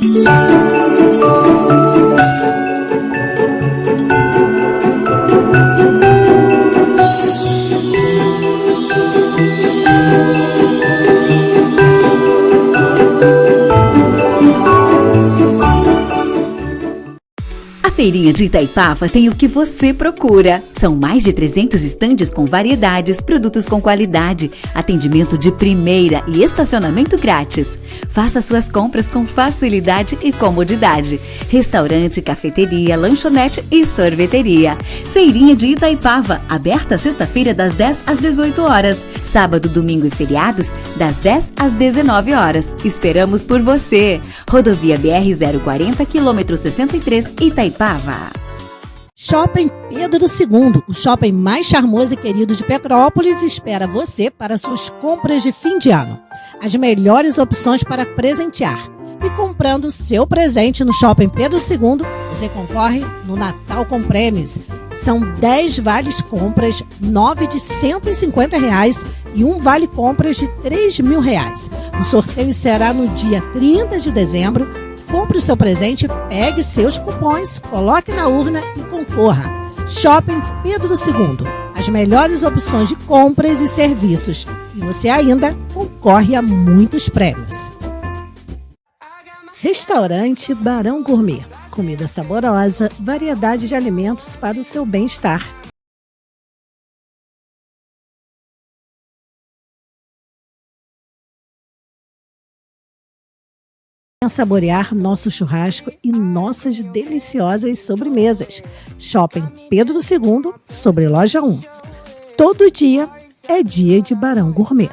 A Feirinha de Itaipava tem o que você procura. São mais de 300 estandes com variedades, produtos com qualidade, atendimento de primeira e estacionamento grátis. Faça suas compras com facilidade e comodidade. Restaurante, cafeteria, lanchonete e sorveteria. Feirinha de Itaipava, aberta sexta-feira das 10 às 18 horas. Sábado, domingo e feriados, das 10 às 19 horas. Esperamos por você. Rodovia BR-040, quilômetro 63, Itaipava. Shopping Pedro II, o shopping mais charmoso e querido de Petrópolis, espera você para suas compras de fim de ano. As melhores opções para presentear. E comprando seu presente no Shopping Pedro II, você concorre no Natal com Prêmios. São 10 vales compras, 9 de R$150 e um vale compras de R$3.000. O sorteio será no dia 30 de dezembro. Compre o seu presente, pegue seus cupons, coloque na urna e concorra. Shopping Pedro II. As melhores opções de compras e serviços. E você ainda concorre a muitos prêmios. Restaurante Barão Gourmet. Comida saborosa, variedade de alimentos para o seu bem-estar. Saborear nosso churrasco e nossas deliciosas sobremesas. Shopping Pedro II, sobre Loja 1. Todo dia é dia de Barão Gourmet.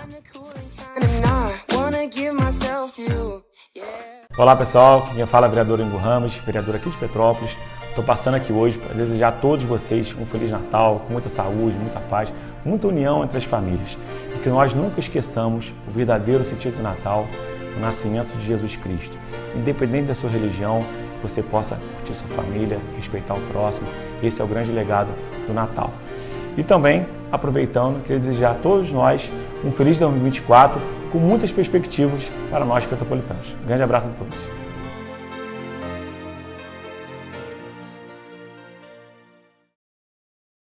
Olá pessoal, quem fala é o vereador Ingo Ramos, vereador aqui de Petrópolis. Estou passando aqui hoje para desejar a todos vocês um Feliz Natal, com muita saúde, muita paz, muita união entre as famílias. E que nós nunca esqueçamos o verdadeiro sentido do Natal, o nascimento de Jesus Cristo. Independente da sua religião, você possa curtir sua família, respeitar o próximo. Esse é o grande legado do Natal. E também, aproveitando, queria desejar a todos nós um feliz 2024 com muitas perspectivas para nós petropolitanos. Um grande abraço a todos.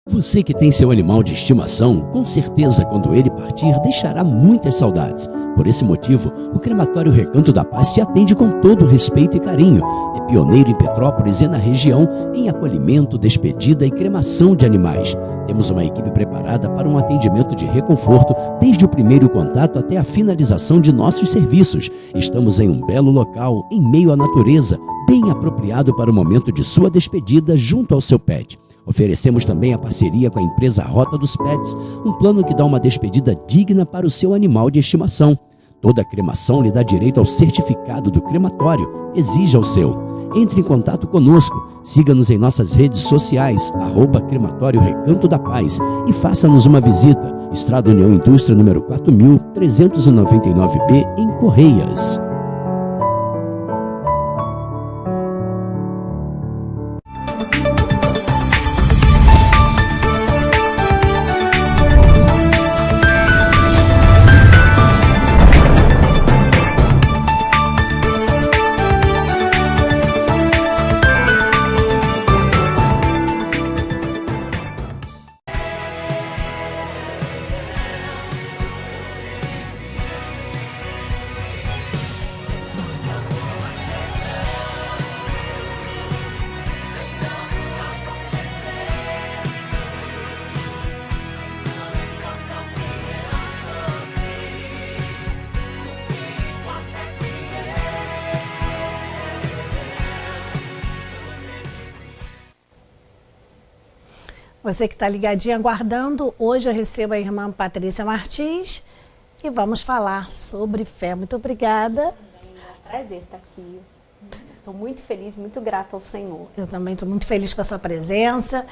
Você que tem seu animal de estimação, com certeza quando ele partir deixará muitas saudades. Por esse motivo, o Crematório Recanto da Paz te atende com todo respeito e carinho. É pioneiro em Petrópolis e na região em acolhimento, despedida e cremação de animais. Temos uma equipe preparada para um atendimento de reconforto desde o primeiro contato até a finalização de nossos serviços. Estamos em um belo local, em meio à natureza, bem apropriado para o momento de sua despedida junto ao seu pet. Oferecemos também a parceria com a empresa Rota dos Pets, um plano que dá uma despedida digna para o seu animal de estimação. Toda cremação lhe dá direito ao certificado do crematório. Exija o seu. Entre em contato conosco, siga-nos em nossas redes sociais, @Crematório Recanto da Paz e faça-nos uma visita. Estrada União Indústria, número 4399B, em Correias. Você que está ligadinho, aguardando, hoje eu recebo a irmã Patrícia Martins e vamos falar sobre fé. Muito obrigada. É um prazer estar aqui. Estou muito feliz, muito grata ao Senhor. Eu também estou muito feliz com a sua presença.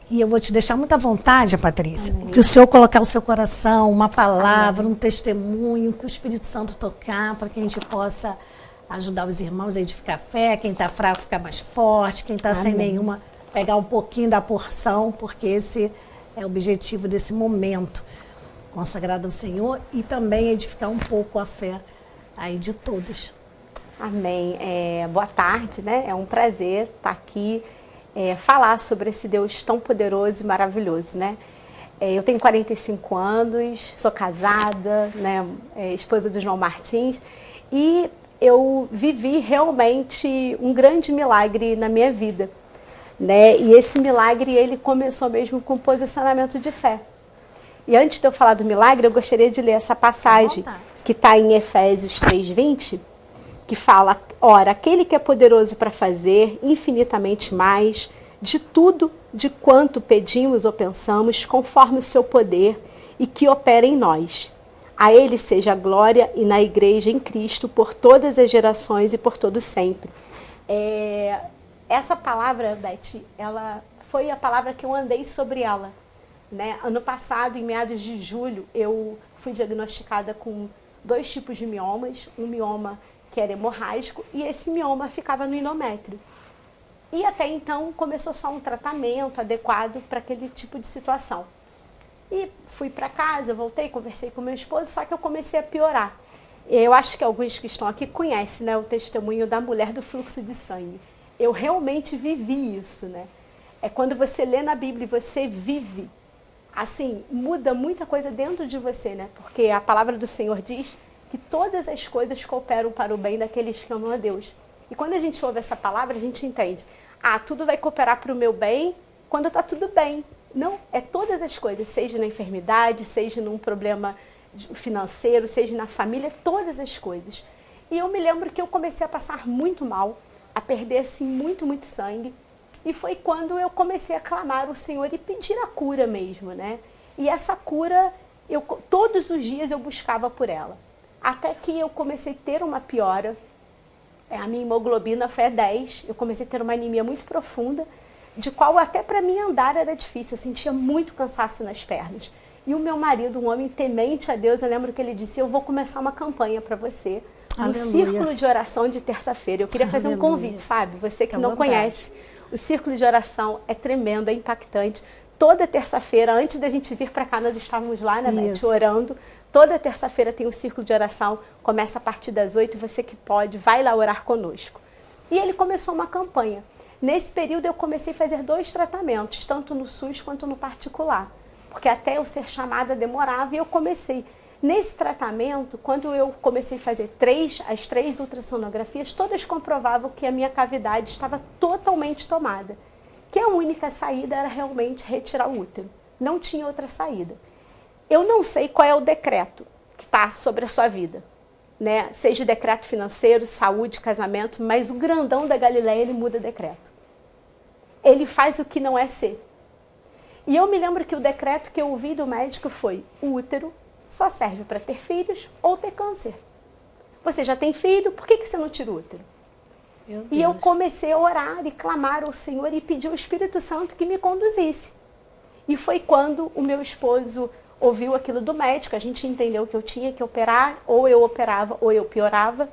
E eu vou te deixar muito à vontade, Patrícia, que o Senhor colocar o seu coração, uma palavra, um testemunho, que o Espírito Santo tocar, para que a gente possa ajudar os irmãos a edificar a fé, quem está fraco ficar mais forte, quem está sem nenhuma, pegar um pouquinho da porção, porque esse é o objetivo desse momento consagrado ao Senhor, e também edificar um pouco a fé aí de todos. Amém. Boa tarde, né? É um prazer estar aqui, falar sobre esse Deus tão poderoso e maravilhoso, né? Eu tenho 45 anos, sou casada, né? Esposa do João Martins, e eu vivi realmente um grande milagre na minha vida, né? E esse milagre, ele começou mesmo com posicionamento de fé. E antes de eu falar do milagre, eu gostaria de ler essa passagem que está em Efésios 3:20, que fala: ora, aquele que é poderoso para fazer infinitamente mais de tudo de quanto pedimos ou pensamos, conforme o seu poder e que opera em nós. A ele seja a glória e na igreja em Cristo por todas as gerações e por todo sempre. Essa palavra, Beth, ela foi a palavra que eu andei sobre ela, né? Ano passado, em meados de julho, eu fui diagnosticada com 2 tipos de miomas, um mioma que era hemorrágico, e esse mioma ficava no endométrio. E até então começou só um tratamento adequado para aquele tipo de situação. E fui para casa, voltei, conversei com meu esposo, só que eu comecei a piorar. Eu acho que alguns que estão aqui conhecem, né, o testemunho da mulher do fluxo de sangue. Eu realmente vivi isso, né? É quando você lê na Bíblia e você vive, assim, muda muita coisa dentro de você, né? Porque a palavra do Senhor diz que todas as coisas cooperam para o bem daqueles que amam a Deus. E quando a gente ouve essa palavra, a gente entende: tudo vai cooperar para o meu bem quando está tudo bem. Não, é todas as coisas, seja na enfermidade, seja num problema financeiro, seja na família, todas as coisas. E eu me lembro que eu comecei a passar muito mal, a perder assim muito sangue. E foi quando eu comecei a clamar ao Senhor e pedir a cura mesmo, né? E essa cura, todos os dias eu buscava por ela. Até que eu comecei a ter uma piora, a minha hemoglobina foi a 10, eu comecei a ter uma anemia muito profunda, de qual até para mim andar era difícil, eu sentia muito cansaço nas pernas. E o meu marido, um homem temente a Deus, eu lembro que ele disse: eu vou começar uma campanha para você, no círculo de oração de terça-feira. Eu queria fazer um convite, sabe? Você que não conhece, o círculo de oração é tremendo, é impactante. Toda terça-feira, antes da gente vir para cá, nós estávamos lá, né, Beth, orando. Toda terça-feira tem um círculo de oração, começa a partir das 8, você que pode, vai lá orar conosco. E ele começou uma campanha. Nesse período eu comecei a fazer 2 tratamentos, tanto no SUS quanto no particular, porque até eu ser chamada demorava e eu comecei. Nesse tratamento, quando eu comecei a fazer as 3 ultrassonografias, todas comprovavam que a minha cavidade estava totalmente tomada, que a única saída era realmente retirar o útero, não tinha outra saída. Eu não sei qual é o decreto que está sobre a sua vida, né? Seja decreto financeiro, saúde, casamento, mas o grandão da Galileia, ele muda decreto. Ele faz o que não é ser. E eu me lembro que o decreto que eu ouvi do médico foi: o útero só serve para ter filhos ou ter câncer. Você já tem filho, por que você não tira o útero? E eu comecei a orar e clamar ao Senhor e pedir ao Espírito Santo que me conduzisse. E foi quando o meu esposo ouviu aquilo do médico, a gente entendeu que eu tinha que operar, ou eu operava ou eu piorava.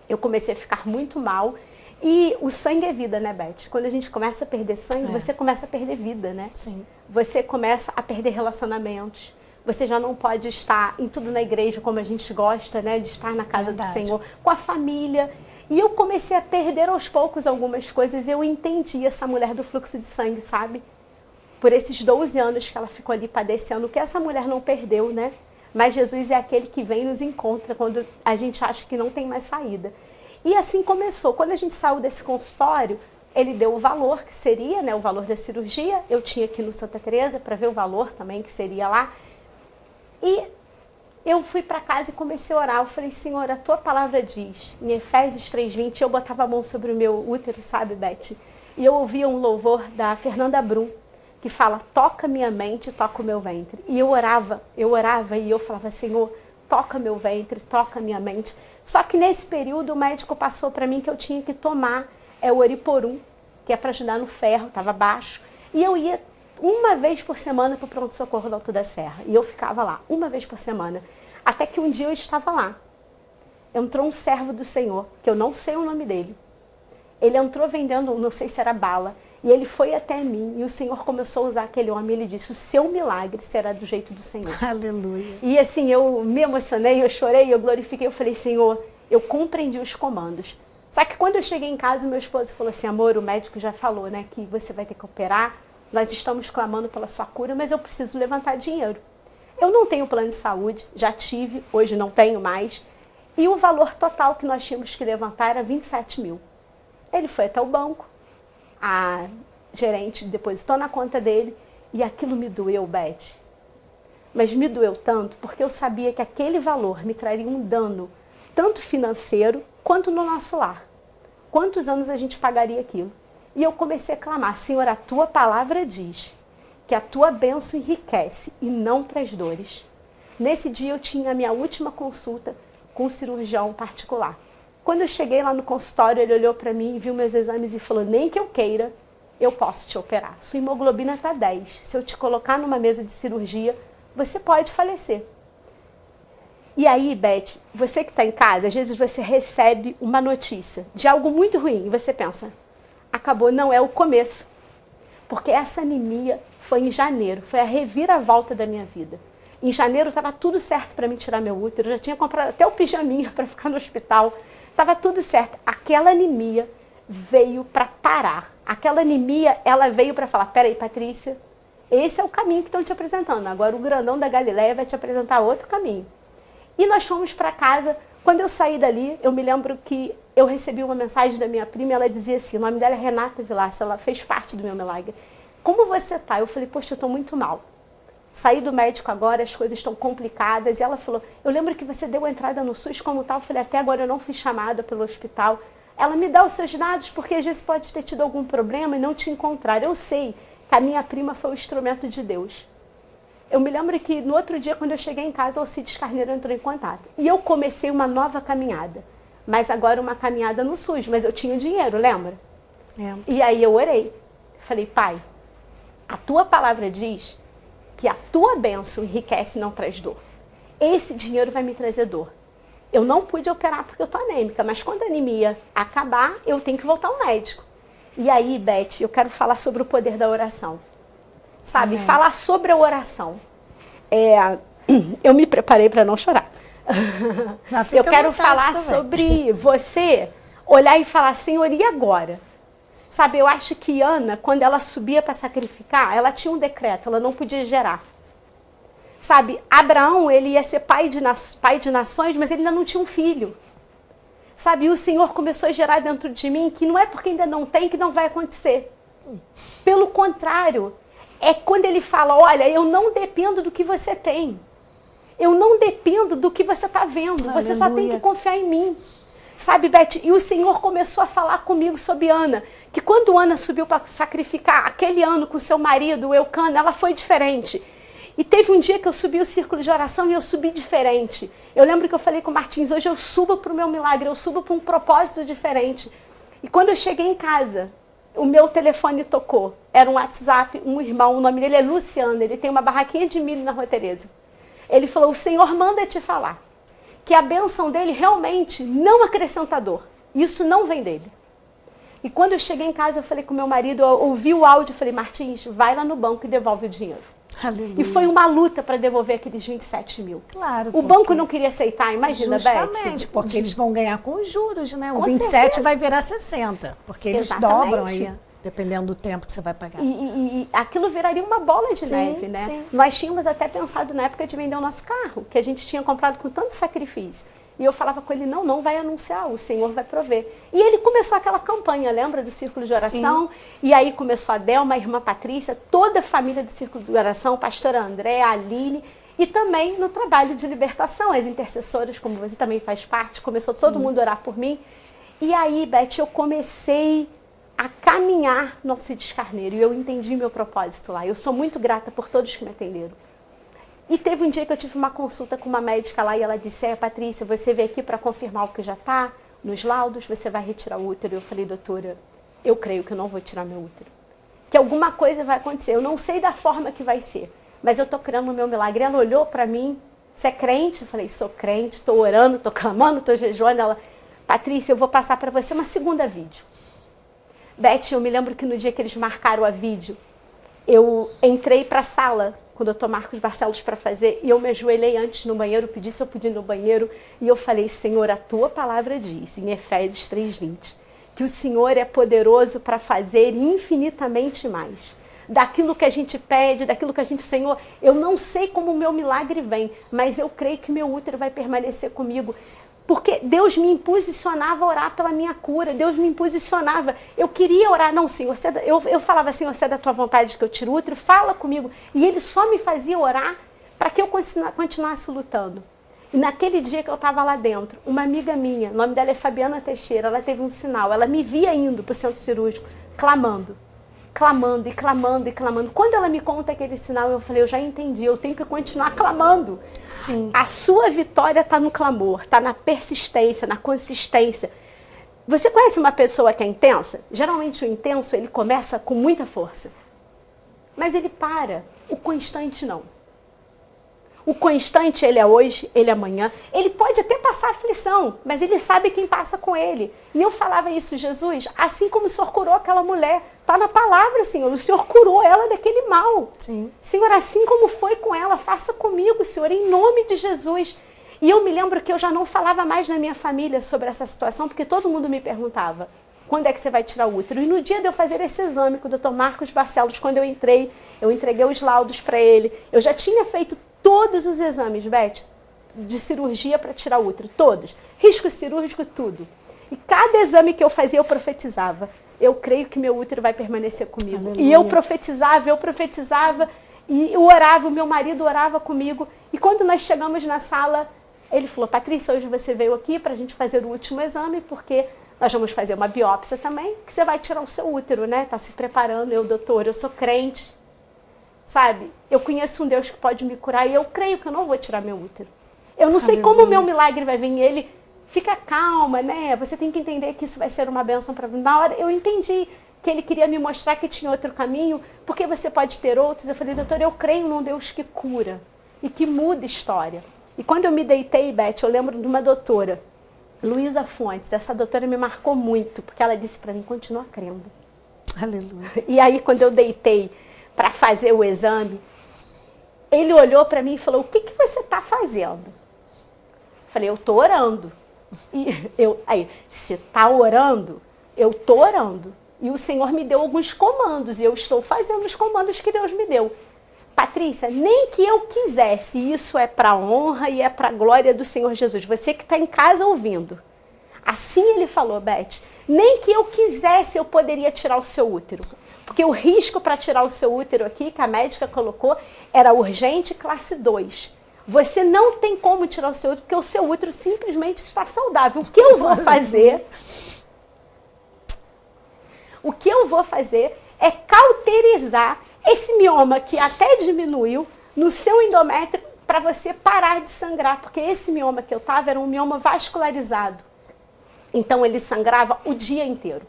Eu comecei a ficar muito mal. E o sangue é vida, né, Beth? Quando a gente começa a perder sangue, você começa a perder vida, né? Sim. Você começa a perder relacionamentos. Você já não pode estar em tudo na igreja como a gente gosta, né? De estar na casa do Senhor, com a família. E eu comecei a perder aos poucos algumas coisas. Eu entendi essa mulher do fluxo de sangue, sabe? Por esses 12 anos que ela ficou ali padecendo, que essa mulher não perdeu, né? Mas Jesus é aquele que vem e nos encontra quando a gente acha que não tem mais saída. E assim começou. Quando a gente saiu desse consultório, ele deu o valor que seria, né? O valor da cirurgia. Eu tinha aqui no Santa Teresa para ver o valor também que seria lá. E eu fui para casa e comecei a orar. Eu falei: Senhor, a tua palavra diz, em Efésios 3:20, eu botava a mão sobre o meu útero, sabe, Beth? E eu ouvia um louvor da Fernanda Brum, que fala: toca minha mente, toca o meu ventre. E eu orava e eu falava: Senhor, toca meu ventre, toca minha mente. Só que nesse período o médico passou para mim que eu tinha que tomar o Oriporum, que é para ajudar no ferro, estava baixo. E eu ia uma vez por semana para o pronto-socorro do Alto da Serra. E eu ficava lá, uma vez por semana. Até que um dia eu estava lá. Entrou um servo do Senhor, que eu não sei o nome dele. Ele entrou vendendo, não sei se era bala. E ele foi até mim e o Senhor começou a usar aquele homem. Ele disse: o seu milagre será do jeito do Senhor. Aleluia. E assim, eu me emocionei, eu chorei, eu glorifiquei. Eu falei: Senhor, Eu compreendi os comandos. Só que quando eu cheguei em casa, o meu esposo falou assim, amor, o médico já falou, né, que você vai ter que operar, nós estamos clamando pela sua cura, mas eu preciso levantar dinheiro. Eu não tenho plano de saúde, já tive, hoje não tenho mais, e o valor total que nós tínhamos que levantar era 27 mil. Ele foi até o banco, a gerente depositou na conta dele, e aquilo me doeu, Beth. Mas me doeu tanto, porque eu sabia que aquele valor me traria um dano, tanto financeiro, quanto no nosso lar. Quantos anos a gente pagaria aquilo? E eu comecei a clamar, Senhor, a tua palavra diz que a tua bênção enriquece e não traz dores. Nesse dia eu tinha a minha última consulta com um cirurgião particular. Quando eu cheguei lá no consultório, ele olhou para mim, viu meus exames e falou, nem que eu queira, eu posso te operar. Sua hemoglobina está 10. Se eu te colocar numa mesa de cirurgia, você pode falecer. E aí, Beth, você que está em casa, às vezes você recebe uma notícia de algo muito ruim e você pensa, acabou, não é o começo. Porque essa anemia foi em janeiro, foi a reviravolta da minha vida. Em janeiro estava tudo certo para mim tirar meu útero, eu já tinha comprado até o pijaminha para ficar no hospital, estava tudo certo. Aquela anemia veio para parar. Aquela anemia, ela veio para falar, peraí, Patrícia, esse é o caminho que estão te apresentando. Agora o grandão da Galileia vai te apresentar outro caminho. E nós fomos para casa. Quando eu saí dali, eu me lembro que eu recebi uma mensagem da minha prima, ela dizia assim, o nome dela é Renata Vilaça, ela fez parte do meu milagre. Como você tá? Eu falei, poxa, eu estou muito mal. Saí do médico agora, as coisas estão complicadas. E ela falou, eu lembro que você deu a entrada no SUS como tal. Eu falei, até agora eu não fui chamada pelo hospital. Ela me dá os seus dados, porque às vezes pode ter tido algum problema e não te encontrar. Eu sei que a minha prima foi o instrumento de Deus. Eu me lembro que no outro dia, quando eu cheguei em casa, o Alcides Carneiro entrou em contato. E eu comecei uma nova caminhada. Mas agora uma caminhada no SUS. Mas eu tinha dinheiro, lembra? É. E aí eu orei. Falei, pai, a tua palavra diz que a tua bênção enriquece e não traz dor. Esse dinheiro vai me trazer dor. Eu não pude operar porque eu tô anêmica, mas quando a anemia acabar, eu tenho que voltar ao médico. E aí, Beth, eu quero falar sobre o poder da oração. Sabe, falar sobre a oração. Eu me preparei para não chorar. Eu quero falar sobre você olhar e falar, Senhor, e agora? Sabe, eu acho que Ana, quando ela subia para sacrificar, ela tinha um decreto, ela não podia gerar. Sabe, Abraão, ele ia ser pai de nações, mas ele ainda não tinha um filho. Sabe, e o Senhor começou a gerar dentro de mim que não é porque ainda não tem que não vai acontecer. Pelo contrário, é quando ele fala, olha, eu não dependo do que você tem. Eu não dependo do que você está vendo. Aleluia. Você só tem que confiar em mim. Sabe, Beth, e o Senhor começou a falar comigo sobre Ana, que quando Ana subiu para sacrificar aquele ano com seu marido, o Eucana, ela foi diferente. E teve um dia que eu subi o círculo de oração e eu subi diferente. Eu lembro que eu falei com o Martins, hoje eu subo para o meu milagre, eu subo para um propósito diferente. E quando eu cheguei em casa, o meu telefone tocou. Era um WhatsApp, um irmão, o nome dele é Luciano, ele tem uma barraquinha de milho na Rua Tereza. Ele falou, o Senhor manda te falar que a bênção dele realmente não acrescenta dor. Isso não vem dele. E quando eu cheguei em casa, eu falei com meu marido, eu ouvi o áudio, eu falei, Martins, vai lá no banco e devolve o dinheiro. Aleluia. E foi uma luta para devolver aqueles 27 mil. Claro. O banco não queria aceitar, imagina, justamente, Beth. porque eles vão ganhar com os juros, né? O Com 27 certeza. vai virar 60, porque eles Exatamente. dobram aí, dependendo do tempo que você vai pagar. E aquilo viraria uma bola de neve, né? Sim. Nós tínhamos até pensado na época de vender o nosso carro, que a gente tinha comprado com tanto sacrifício. E eu falava com ele, não vai anunciar, o Senhor vai prover. E ele começou aquela campanha, lembra do Círculo de Oração? Sim. E aí começou a Delma, a irmã Patrícia, toda a família do Círculo de Oração, o pastor André, a Aline, e também no trabalho de libertação, as intercessoras, como você também faz parte, começou todo mundo a orar por mim. E aí, Beth, eu comecei a caminhar no Alcides Carneiro, e eu entendi meu propósito lá. Eu sou muito grata por todos que me atenderam. E teve um dia que eu tive uma consulta com uma médica lá e ela disse, Patrícia, você veio aqui para confirmar o que já está nos laudos, você vai retirar o útero. Eu falei, doutora, eu creio que eu não vou tirar meu útero. Que alguma coisa vai acontecer, eu não sei da forma que vai ser, mas eu estou criando o meu milagre. Ela olhou para mim, você é crente? Eu falei, sou crente, estou orando, estou clamando, estou jejuando. Ela, Patrícia, eu vou passar para você uma segunda vídeo. Beth, eu me lembro que no dia que eles marcaram a vídeo, eu entrei para a sala com o Dr. Marcos Barcelos para fazer, e eu me ajoelhei antes no banheiro, pedi se eu podia ir no banheiro, e eu falei, Senhor, a tua palavra diz, em Efésios 3:20, que o Senhor é poderoso para fazer infinitamente mais. Daquilo que a gente pede, daquilo que a gente, Senhor, eu não sei como o meu milagre vem, mas eu creio que meu útero vai permanecer comigo. Porque Deus me impulsionava a orar pela minha cura, Deus me impulsionava. Eu queria orar, não, Senhor, eu falava, Senhor, se é da tua vontade que eu tire o útero, fala comigo. E Ele só me fazia orar para que eu continuasse lutando. E naquele dia que eu estava lá dentro, uma amiga minha, o nome dela é Fabiana Teixeira, ela teve um sinal, ela me via indo para o centro cirúrgico, clamando e clamando e clamando. Quando ela me conta aquele sinal, eu falei, eu já entendi, eu tenho que continuar clamando. Sim. A sua vitória está no clamor, está na persistência, na consistência. Você conhece uma pessoa que é intensa? Geralmente o intenso, ele começa com muita força. Mas ele para, o constante não. O constante, ele é hoje, ele é amanhã. Ele pode até passar aflição, mas ele sabe quem passa com ele. E eu falava isso, Jesus, assim como o Senhor curou aquela mulher, está na palavra, Senhor, o Senhor curou ela daquele mal. Sim. Senhor, assim como foi com ela, faça comigo, Senhor, em nome de Jesus. E eu me lembro que eu já não falava mais na minha família sobre essa situação, porque todo mundo me perguntava, quando é que você vai tirar o útero? E no dia de eu fazer esse exame com o Dr. Marcos Barcelos, quando eu entreguei os laudos para ele, eu já tinha feito todos os exames, Beth, de cirurgia para tirar o útero, todos. Risco cirúrgico, tudo. E cada exame que eu fazia, eu profetizava. Eu creio que meu útero vai permanecer comigo. Aleluia. E eu profetizava, e eu orava, o meu marido orava comigo. E quando nós chegamos na sala, ele falou, Patrícia, hoje você veio aqui para a gente fazer o último exame, porque nós vamos fazer uma biópsia também, que você vai tirar o seu útero, né? Tá se preparando. Eu, doutor, eu sou crente. Sabe, eu conheço um Deus que pode me curar e eu creio que eu não vou tirar meu útero. Eu não sei como o meu milagre vai vir. Ele, fica calma, né? Você tem que entender que isso vai ser uma bênção para mim. Na hora eu entendi que ele queria me mostrar que tinha outro caminho, porque você pode ter outros. Eu falei, doutor, eu creio num Deus que cura e que muda história. E quando eu me deitei, Beth, eu lembro de uma doutora, Luísa Fontes. Essa doutora me marcou muito, porque ela disse para mim, continua crendo. Aleluia. E aí, quando eu deitei para fazer o exame, ele olhou para mim e falou, o que você está fazendo? Falei, eu estou orando. E aí, você está orando? Eu estou orando. E o Senhor me deu alguns comandos, e eu estou fazendo os comandos que Deus me deu. Patrícia, nem que eu quisesse, isso é para a honra e é para a glória do Senhor Jesus. Você que está em casa ouvindo. Assim ele falou, Beth, nem que eu quisesse eu poderia tirar o seu útero. Porque o risco para tirar o seu útero aqui, que a médica colocou, era urgente classe 2. Você não tem como tirar o seu útero, porque o seu útero simplesmente está saudável. O que eu vou fazer? O que eu vou fazer é cauterizar esse mioma que até diminuiu no seu endométrio para você parar de sangrar. Porque esse mioma que eu estava era um mioma vascularizado. Então ele sangrava o dia inteiro.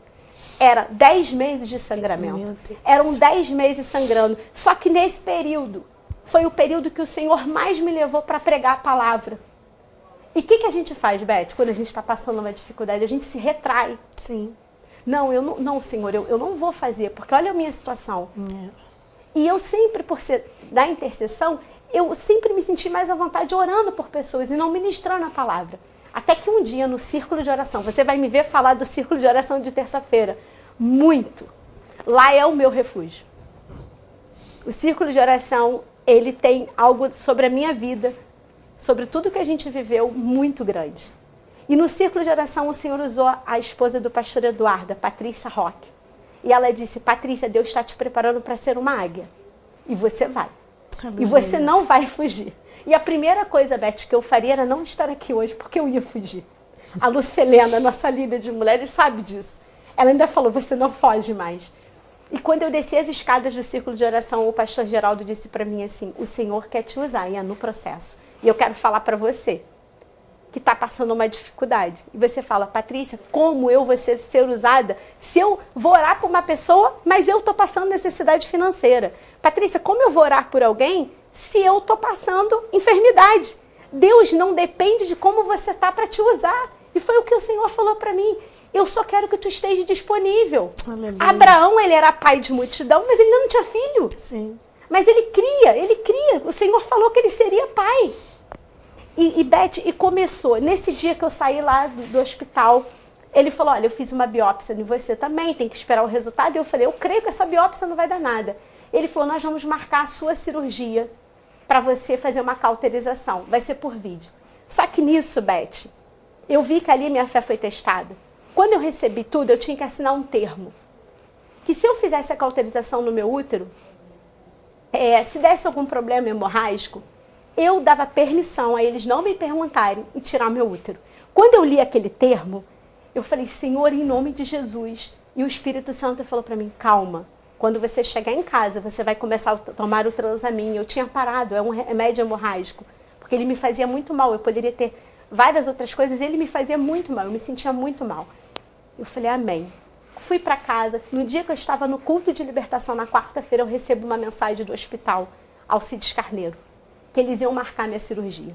Era 10 meses de sangramento. Eram 10 meses sangrando. Só que nesse período, foi o período que o Senhor mais me levou para pregar a palavra. E o que a gente faz, Beth, quando a gente está passando uma dificuldade? A gente se retrai. Sim. Não, Senhor, eu não vou fazer, porque olha a minha situação. E eu sempre, por ser da intercessão, eu sempre me senti mais à vontade orando por pessoas e não ministrando a palavra. Até que um dia, no círculo de oração, você vai me ver falar do círculo de oração de terça-feira. Muito. Lá é o meu refúgio. O círculo de oração, ele tem algo sobre a minha vida, sobre tudo que a gente viveu, muito grande. E no círculo de oração, o Senhor usou a esposa do pastor Eduardo, a Patrícia Roque. E ela disse, Patrícia, Deus está te preparando para ser uma águia. E você vai. E você não vai fugir. E a primeira coisa, Beth, que eu faria era não estar aqui hoje, porque eu ia fugir. A Lucelena, nossa líder de mulheres, sabe disso. Ela ainda falou, você não foge mais. E quando eu desci as escadas do círculo de oração, o pastor Geraldo disse para mim assim, o Senhor quer te usar, e é no processo. E eu quero falar para você, que está passando uma dificuldade. E você fala, Patrícia, como eu vou ser usada se eu vou orar por uma pessoa, mas eu estou passando necessidade financeira? Patrícia, como eu vou orar por alguém se eu estou passando enfermidade? Deus não depende de como você está para te usar. E foi o que o Senhor falou para mim. Eu só quero que tu esteja disponível. Aleluia. Abraão, ele era pai de multidão, mas ele não tinha filho. Sim. Mas ele cria. O Senhor falou que ele seria pai. E Beth, começou. Nesse dia que eu saí lá do hospital, ele falou, olha, eu fiz uma biópsia em você também, tem que esperar o resultado. E eu falei, eu creio que essa biópsia não vai dar nada. Ele falou, nós vamos marcar a sua cirurgia para você fazer uma cauterização. Vai ser por vídeo. Só que nisso, Beth, eu vi que ali minha fé foi testada. Quando eu recebi tudo, eu tinha que assinar um termo. Que se eu fizesse a cauterização no meu útero, se desse algum problema hemorrágico, eu dava permissão a eles não me perguntarem e tirar meu útero. Quando eu li aquele termo, eu falei, Senhor, em nome de Jesus. E o Espírito Santo falou para mim, calma. Quando você chegar em casa, você vai começar a tomar o Transamin. Eu tinha parado, é um remédio hemorrágico, porque ele me fazia muito mal. Eu poderia ter várias outras coisas, ele me fazia muito mal, eu me sentia muito mal. Eu falei, amém. Fui para casa. No dia que eu estava no culto de libertação, na quarta-feira, eu recebo uma mensagem do hospital, Alcides Carneiro, que eles iam marcar minha cirurgia.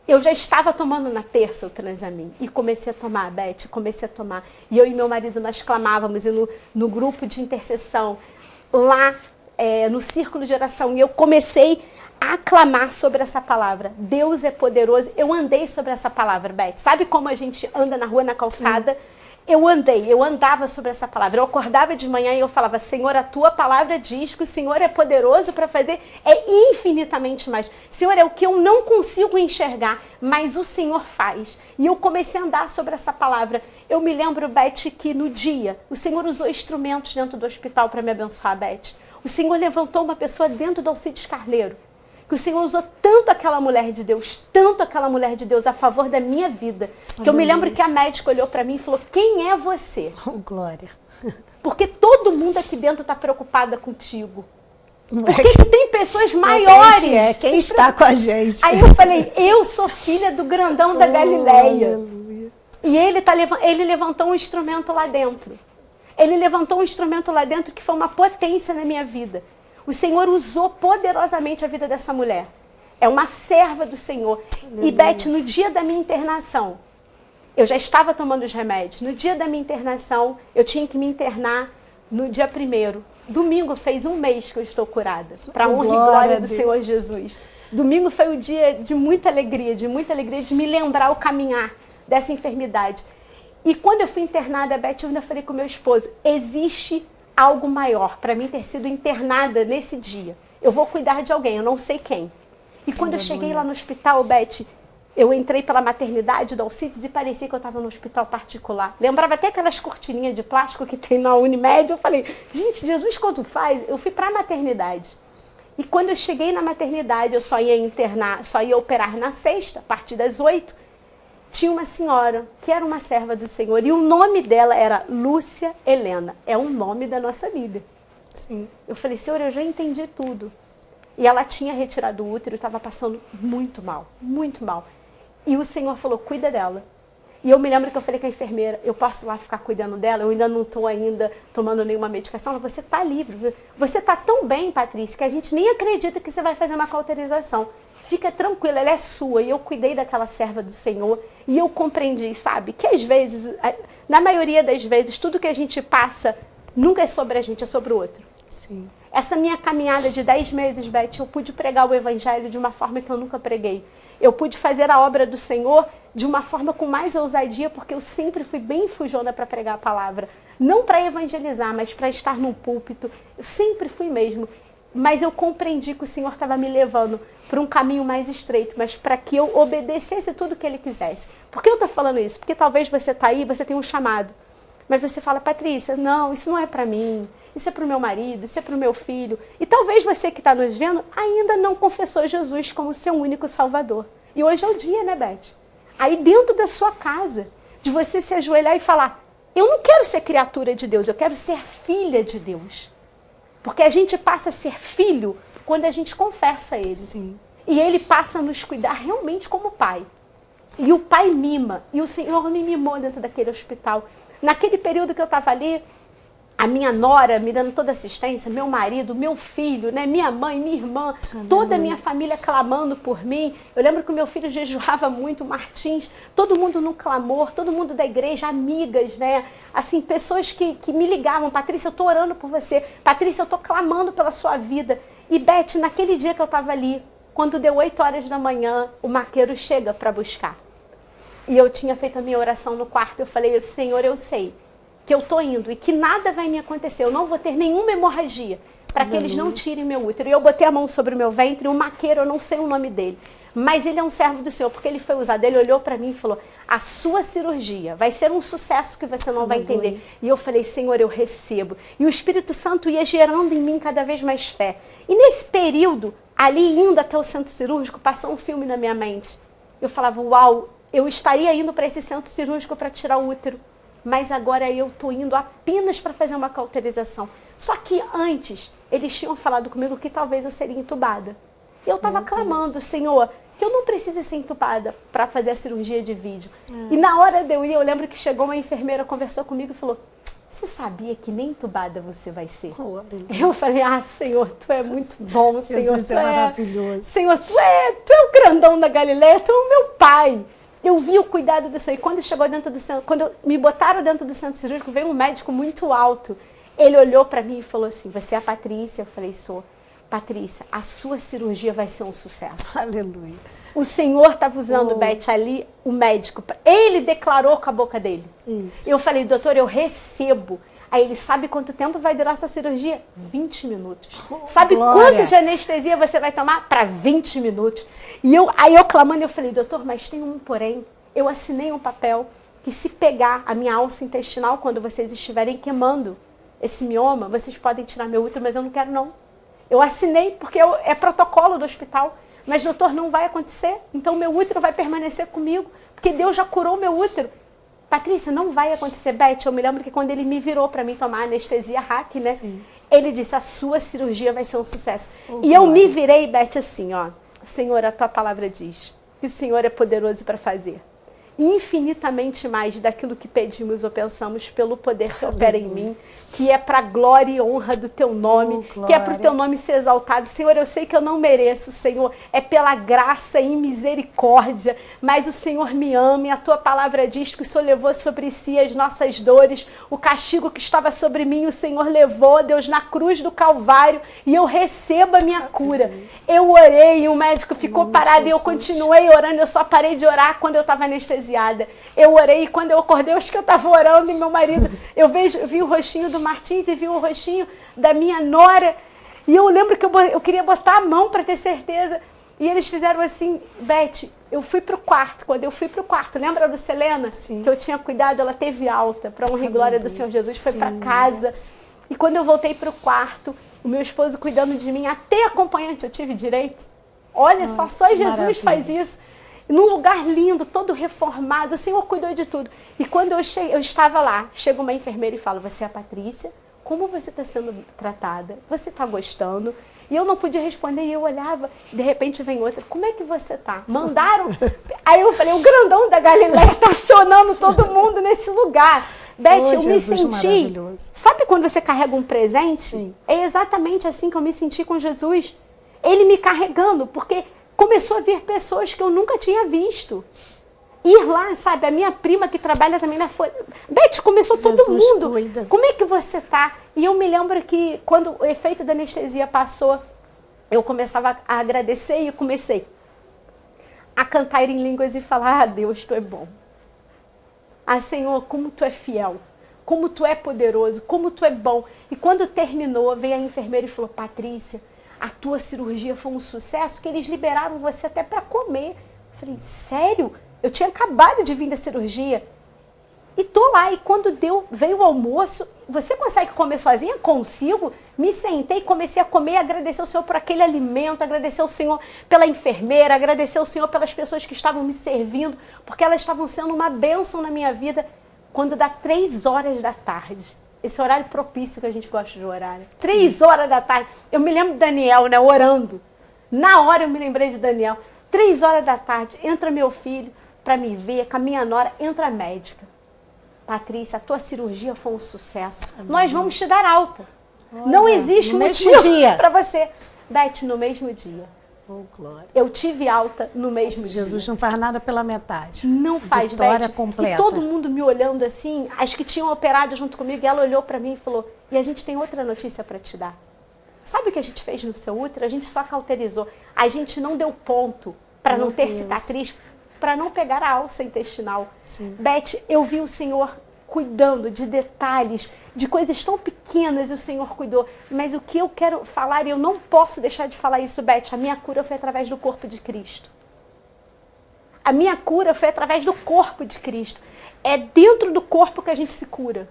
Eu já estava tomando na terça o Transamin e comecei a tomar, Beth, comecei a tomar. E eu e meu marido, nós clamávamos, e no grupo de intercessão, lá no círculo de oração, e eu comecei a clamar sobre essa palavra. Deus é poderoso. Eu andei sobre essa palavra, Beth. Sabe como a gente anda na rua, na calçada? Sim. Eu andava sobre essa palavra. Eu acordava de manhã e eu falava, Senhor, a tua palavra diz que o Senhor é poderoso para fazer infinitamente mais. Senhor, é o que eu não consigo enxergar, mas o Senhor faz. E eu comecei a andar sobre essa palavra. Eu me lembro, Beth, que no dia, o Senhor usou instrumentos dentro do hospital para me abençoar, Beth. O Senhor levantou uma pessoa dentro do Alcides Carneiro, que o Senhor usou tanto aquela mulher de Deus a favor da minha vida, que eu me lembro que a médica olhou para mim e falou, quem é você? Oh, glória. Porque todo mundo aqui dentro está preocupada contigo. Por que tem pessoas maiores? Quem está com a gente. Aí eu falei, eu sou filha do grandão da Galileia. Aleluia. E ele levantou um instrumento lá dentro. Ele levantou um instrumento lá dentro que foi uma potência na minha vida. O Senhor usou poderosamente a vida dessa mulher. É uma serva do Senhor. Aleluia. E Beth, no dia da minha internação, eu já estava tomando os remédios. No dia da minha internação, eu tinha que me internar no dia 1º. Domingo fez 1 mês que eu estou curada. Para honra e glória do Senhor Jesus. Domingo foi o dia de muita alegria de me lembrar o caminhar dessa enfermidade. E quando eu fui internada, Beth, eu ainda falei com meu esposo, existe algo maior para mim ter sido internada nesse dia. Eu vou cuidar de alguém, eu não sei quem. E quando eu cheguei lá no hospital, Beth, eu entrei pela maternidade do Alcides e parecia que eu estava no hospital particular. Lembrava até aquelas cortininhas de plástico que tem na Unimed. Eu falei, gente, Jesus quando faz? Eu fui para a maternidade. E quando eu cheguei na maternidade, eu só ia operar na sexta, a partir das 8. Tinha uma senhora que era uma serva do Senhor e o nome dela era Lúcia Helena. É um nome da nossa Bíblia. Sim. Eu falei, Senhor, eu já entendi tudo. E ela tinha retirado o útero e estava passando muito mal, muito mal. E o Senhor falou, cuida dela. E eu me lembro que eu falei com a enfermeira, eu posso lá ficar cuidando dela? Eu ainda não estou tomando nenhuma medicação. Você está livre. Você está tão bem, Patrícia, que a gente nem acredita que você vai fazer uma cauterização. Fica tranquila, ela é sua. E eu cuidei daquela serva do Senhor e eu compreendi, sabe, que às vezes, na maioria das vezes, tudo que a gente passa nunca é sobre a gente, é sobre o outro. Sim. Essa minha caminhada de 10 meses, Beth, eu pude pregar o Evangelho de uma forma que eu nunca preguei. Eu pude fazer a obra do Senhor de uma forma com mais ousadia, porque eu sempre fui bem fujona para pregar a palavra. Não para evangelizar, mas para estar num púlpito. Eu sempre fui mesmo. Mas eu compreendi que o Senhor estava me levando para um caminho mais estreito, mas para que eu obedecesse tudo que Ele quisesse. Por que eu estou falando isso? Porque talvez você está aí, você tem um chamado. Mas você fala, Patrícia, não, isso não é para mim. Isso é para o meu marido, isso é para o meu filho. E talvez você que está nos vendo ainda não confessou Jesus como seu único Salvador. E hoje é o dia, né, Beth? Aí dentro da sua casa, de você se ajoelhar e falar, eu não quero ser criatura de Deus, eu quero ser filha de Deus. Porque a gente passa a ser filho quando a gente confessa Ele. Sim. E Ele passa a nos cuidar realmente como pai. E o pai mima. E o Senhor me mimou dentro daquele hospital. Naquele período que eu estava ali, a minha nora me dando toda assistência, meu marido, meu filho, né, minha mãe, minha irmã, toda a minha família clamando por mim. Eu lembro que o meu filho jejuava muito, o Martins, todo mundo no clamor, todo mundo da igreja, amigas, né? Assim, pessoas que me ligavam, Patrícia, eu estou orando por você, Patrícia, eu estou clamando pela sua vida. E Beth, naquele dia que eu estava ali, quando deu 8 horas da manhã, o maqueiro chega para buscar. E eu tinha feito a minha oração no quarto, eu falei, Senhor, eu sei que eu estou indo e que nada vai me acontecer, eu não vou ter nenhuma hemorragia, para que eles não tirem meu útero. E eu botei a mão sobre o meu ventre, e o maqueiro, eu não sei o nome dele, mas ele é um servo do Senhor, porque ele foi usado. Ele olhou para mim e falou, a sua cirurgia vai ser um sucesso que você não vai entender. E eu falei, Senhor, eu recebo. E o Espírito Santo ia gerando em mim cada vez mais fé. E nesse período, ali indo até o centro cirúrgico, passou um filme na minha mente. Eu falava, uau, eu estaria indo para esse centro cirúrgico para tirar o útero, mas agora eu estou indo apenas para fazer uma cauterização. Só que antes, eles tinham falado comigo que talvez eu seria entubada. E eu estava clamando, Senhor, que eu não precise ser entubada para fazer a cirurgia de vídeo. E na hora de eu ir, eu lembro que chegou uma enfermeira, conversou comigo e falou, você sabia que nem entubada você vai ser? Eu falei, Senhor, Tu é muito bom, Senhor, Jesus Tu é maravilhoso. Senhor, tu é o grandão da Galileia, Tu é o meu Pai. Eu vi o cuidado do Senhor. E quando chegou dentro do centro, quando me botaram dentro do centro cirúrgico, veio um médico muito alto. Ele olhou para mim e falou assim, você é a Patrícia? Eu falei, sou. Patrícia, a sua cirurgia vai ser um sucesso. Aleluia. O Senhor estava usando, Beth, ali, o médico. Ele declarou com a boca dele. Isso. Eu falei, doutor, eu recebo. Aí ele, sabe quanto tempo vai durar essa cirurgia? 20 minutos. Sabe quanto de anestesia você vai tomar? Para 20 minutos. E aí eu clamando, eu falei, doutor, mas tem um porém. Eu assinei um papel que se pegar a minha alça intestinal, quando vocês estiverem queimando esse mioma, vocês podem tirar meu útero, mas eu não quero não. Eu assinei porque é protocolo do hospital. Mas, doutor, não vai acontecer. Então, meu útero vai permanecer comigo, porque Deus já curou meu útero. Patrícia, não vai acontecer. Beth, eu me lembro que quando ele me virou para mim tomar anestesia hack, né? Sim. Ele disse, a sua cirurgia vai ser um sucesso. E eu me virei, Beth, assim, ó. Senhor, a tua palavra diz que o Senhor é poderoso para fazer infinitamente mais daquilo que pedimos ou pensamos pelo poder que opera em mim, que é para a glória e honra do teu nome, que é para o teu nome ser exaltado. Senhor, eu sei que eu não mereço, Senhor, é pela graça e misericórdia, mas o Senhor me ama e a tua palavra diz que o Senhor levou sobre si as nossas dores, o castigo que estava sobre mim, o Senhor levou, Deus, na cruz do Calvário, e eu recebo a minha cura. Eu orei e o médico ficou parado e eu continuei orando, eu só parei de orar quando eu estava anestesiada. Eu orei e quando eu acordei, eu acho que eu estava orando e meu marido, eu vi o rostinho do Martins e vi o rostinho da minha nora e eu lembro que eu queria botar a mão para ter certeza e eles fizeram assim, Beth, eu fui pro quarto, quando eu fui pro quarto, lembra do Selena? Sim. Que eu tinha cuidado, ela teve alta, para honra e glória do Senhor Jesus, foi para casa e quando eu voltei pro quarto, o meu esposo cuidando de mim, até acompanhante eu tive direito, olha só Jesus faz isso. Num lugar lindo, todo reformado, o Senhor cuidou de tudo. E quando eu estava lá, chega uma enfermeira e fala, você é a Patrícia? Como você está sendo tratada? Você está gostando? E eu não podia responder, e eu olhava, de repente vem outra, como é que você está? Mandaram? Aí eu falei, o grandão da Galileia está acionando todo mundo nesse lugar. Beth, eu me senti, sabe quando você carrega um presente? Sim. É exatamente assim que eu me senti com Jesus. Ele me carregando, porque começou a vir pessoas que eu nunca tinha visto. Ir lá, sabe, a minha prima que trabalha também na Folha. Beth, começou todo mundo. Cuida. Como é que você tá? E eu me lembro que quando o efeito da anestesia passou, eu começava a agradecer e eu comecei a cantar em línguas e falar, Deus, Tu é bom. Senhor, como Tu é fiel. Como Tu é poderoso. Como Tu é bom. E quando terminou, veio a enfermeira e falou, Patrícia, a tua cirurgia foi um sucesso, que eles liberaram você até para comer. Eu falei, sério? Eu tinha acabado de vir da cirurgia. E tô lá, e quando veio o almoço, você consegue comer sozinha? Consigo. Me sentei, comecei a comer, agradecer ao Senhor por aquele alimento, agradecer ao Senhor pela enfermeira, agradecer ao Senhor pelas pessoas que estavam me servindo, porque elas estavam sendo uma bênção na minha vida. Quando dá 3 horas da tarde, esse horário propício que a gente gosta de orar, né? 3 horas da tarde. Eu me lembro de Daniel, né, orando. Na hora eu me lembrei de Daniel. 3 horas da tarde, entra meu filho para me ver, com a minha nora, entra a médica. Patrícia, a tua cirurgia foi um sucesso. Amém. Nós vamos te dar alta. Olha, não existe motivo para você. Beth, no mesmo dia. Oh, glória. Eu tive alta no mesmo dia. Jesus não faz nada pela metade. Não faz, vitória Beth. Completa. E todo mundo me olhando assim, as que tinham operado junto comigo, e ela olhou para mim e falou, e a gente tem outra notícia para te dar. Sabe o que a gente fez no seu útero? A gente só cauterizou. A gente não deu ponto para não ter cicatriz, para não pegar a alça intestinal. Sim. Beth, eu vi o Senhor cuidando de detalhes, de coisas tão pequenas, e o Senhor cuidou. Mas o que eu quero falar, e eu não posso deixar de falar isso, Beth, a minha cura foi através do corpo de Cristo. A minha cura foi através do corpo de Cristo. É dentro do corpo que a gente se cura.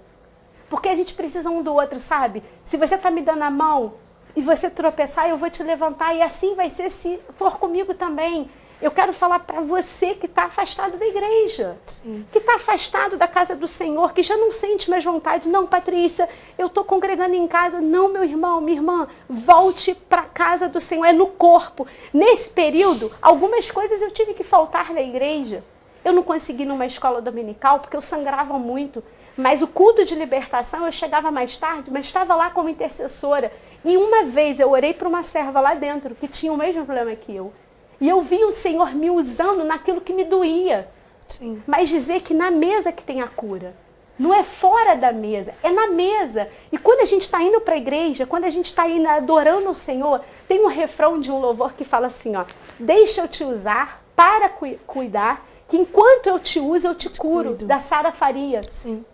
Porque a gente precisa um do outro, sabe? Se você está me dando a mão e você tropeçar, eu vou te levantar. E assim vai ser se for comigo também. Eu quero falar para você que está afastado da igreja. Sim. Que está afastado da casa do Senhor, que já não sente mais vontade. Não, Patrícia, eu estou congregando em casa. Não, meu irmão, minha irmã, volte para a casa do Senhor. É no corpo. Nesse período, algumas coisas eu tive que faltar na igreja. Eu não consegui ir numa escola dominical porque eu sangrava muito. Mas o culto de libertação, eu chegava mais tarde, mas estava lá como intercessora. E uma vez eu orei para uma serva lá dentro, que tinha o mesmo problema que eu. E eu vi o Senhor me usando naquilo que me doía. Sim. Mas dizer que na mesa que tem a cura. Não é fora da mesa, é na mesa. E quando a gente está indo para a igreja, quando a gente está indo adorando o Senhor, tem um refrão de um louvor que fala assim, ó: deixa eu te usar para cuidar, que enquanto eu te uso, eu te curo, cuido. da Sara Faria. Sim.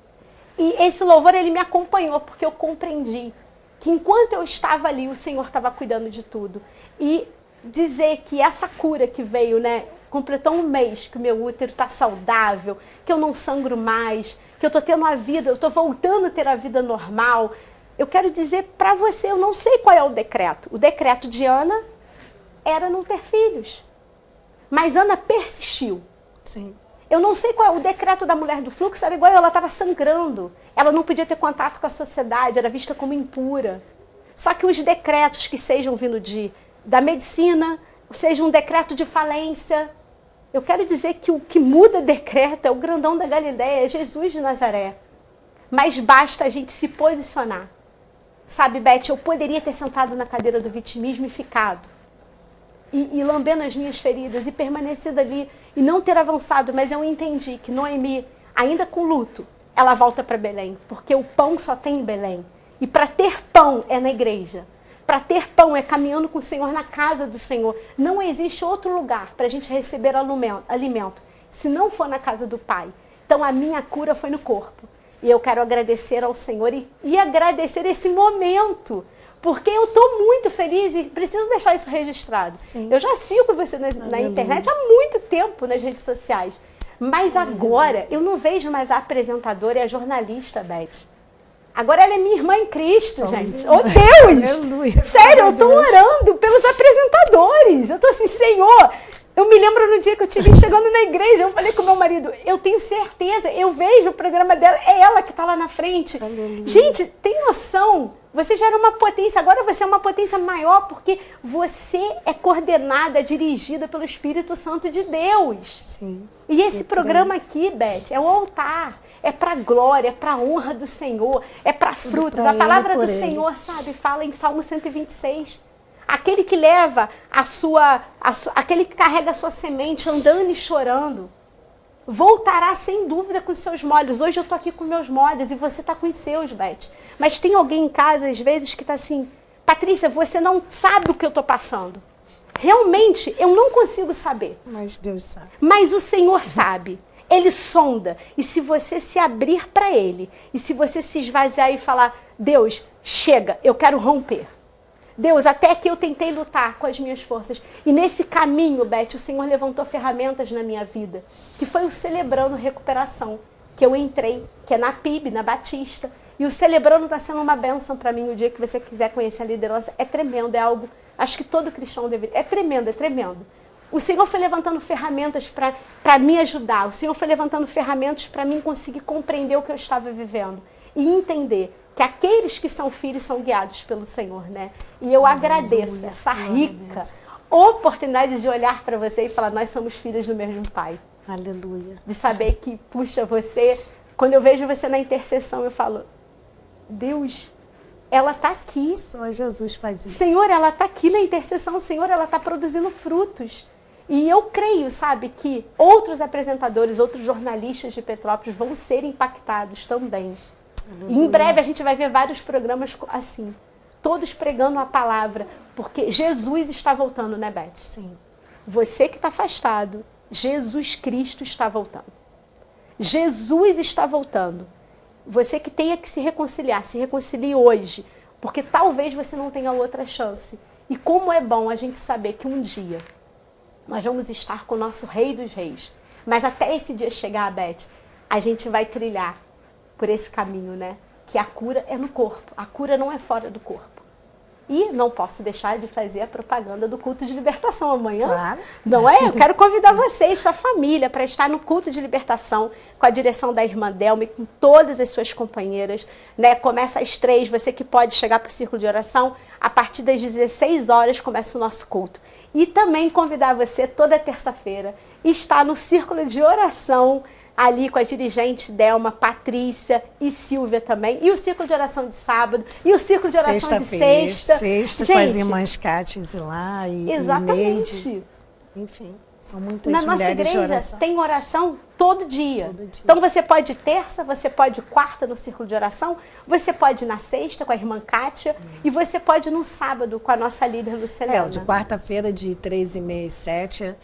E esse louvor, ele me acompanhou, porque eu compreendi que enquanto eu estava ali, o Senhor estava cuidando de tudo. E dizer que essa cura que veio, né, completou um mês que o meu útero está saudável, que eu não sangro mais, que eu estou tendo a vida, eu estou voltando a ter a vida normal. Eu quero dizer para você, eu não sei qual é o decreto. O decreto de Ana era não ter filhos. Mas Ana persistiu. Sim. Eu não sei qual é o decreto da mulher do fluxo, era igual, ela estava sangrando. Ela não podia ter contato com a sociedade, era vista como impura. Só que os decretos que sejam vindo da medicina, seja um decreto de falência, eu quero dizer que o que muda decreto é o grandão da Galileia, é Jesus de Nazaré. Mas basta a gente se posicionar. Sabe, Beth, eu poderia ter sentado na cadeira do vitimismo e ficado. E lambendo as minhas feridas e permanecido ali e não ter avançado, mas eu entendi que Noemi, ainda com luto, ela volta para Belém, porque o pão só tem em Belém. E para ter pão é na igreja. Para ter pão é caminhando com o Senhor na casa do Senhor. Não existe outro lugar para a gente receber alimento, se não for na casa do Pai. Então a minha cura foi no corpo. E eu quero agradecer ao Senhor e agradecer esse momento. Porque eu estou muito feliz e preciso deixar isso registrado. Sim. Eu já sigo você na internet há muito tempo, nas redes sociais. Mas agora eu não vejo mais a apresentadora e a jornalista, Beth. Agora ela é minha irmã em Cristo, gente. Oh, Deus! Aleluia. Sério, eu estou orando pelos apresentadores. Eu estou assim, Senhor... Eu me lembro no dia que eu estive chegando na igreja, eu falei com meu marido, eu tenho certeza, eu vejo o programa dela, é ela que está lá na frente. Aleluia. Gente, tem noção? Você já era uma potência, agora você é uma potência maior, porque você é coordenada, dirigida pelo Espírito Santo de Deus. Sim. E esse programa aqui, Beth, é o altar. É para a glória, é para a honra do Senhor, é para frutos. pra A palavra ele, do por ele. Senhor, sabe, fala em Salmo 126. Aquele que leva aquele que carrega a sua semente andando e chorando, voltará sem dúvida com os seus molhos. Hoje eu estou aqui com meus molhos e você está com os seus, Beth. Mas tem alguém em casa, às vezes, que está assim, Patrícia, você não sabe o que eu estou passando. Realmente, eu não consigo saber. Mas Deus sabe. Mas o Senhor sabe. Ele sonda. E se você se abrir para Ele, e se você se esvaziar e falar, Deus, chega, eu quero romper. Deus, até que eu tentei lutar com as minhas forças. E nesse caminho, Beth, o Senhor levantou ferramentas na minha vida, que foi o Celebrando Recuperação, que eu entrei, que é na PIB, na Batista. E o Celebrando está sendo uma bênção para mim. O dia que você quiser conhecer a liderança, é tremendo, é algo, acho que todo cristão deveria. É tremendo, é tremendo. O Senhor foi levantando ferramentas para me ajudar. O Senhor foi levantando ferramentas para mim conseguir compreender o que eu estava vivendo. E entender que aqueles que são filhos são guiados pelo Senhor, né? E eu agradeço essa rica oportunidade de olhar para você e falar, nós somos filhos do mesmo Pai. Aleluia. De saber que, puxa, você... Quando eu vejo você na intercessão, eu falo, Deus, ela está aqui. Só Jesus faz isso. Senhor, ela está aqui na intercessão. Senhor, ela está produzindo frutos. E eu creio, sabe, que outros apresentadores, outros jornalistas de Petrópolis vão ser impactados também. E em breve a gente vai ver vários programas assim. todos pregando a palavra, porque Jesus está voltando, né, Beth? Sim. Você que está afastado, Jesus Cristo está voltando. Jesus está voltando. Você que tenha que se reconcilie hoje, porque talvez você não tenha outra chance. E como é bom a gente saber que um dia nós vamos estar com o nosso Rei dos Reis. Mas até esse dia chegar, Beth, a gente vai trilhar por esse caminho, né? Que a cura é no corpo, a cura não é fora do corpo. E não posso deixar de fazer a propaganda do culto de libertação amanhã. Claro. Não é? Eu quero convidar você e sua família para estar no culto de libertação com a direção da irmã Delma e com todas as suas companheiras. Né? Começa às 3, você que pode chegar para o círculo de oração, a partir das 16 horas começa o nosso culto. E também convidar você toda terça-feira estar no círculo de oração ali com a dirigente Delma, Patrícia e Silvia também. E o círculo de oração de sábado. E o círculo de oração de sexta. Sexta gente, com as irmãs Cátis lá e exatamente. Neide. Enfim, são muitas Na nossa mulheres de igreja oração. tem oração todo dia. Todo dia. Então você pode ir terça, você pode ir quarta no círculo de oração, você pode ir na sexta com a irmã Kátia e você pode ir no sábado com a nossa líder Lucilena. O de quarta-feira de 3h30 e 7h.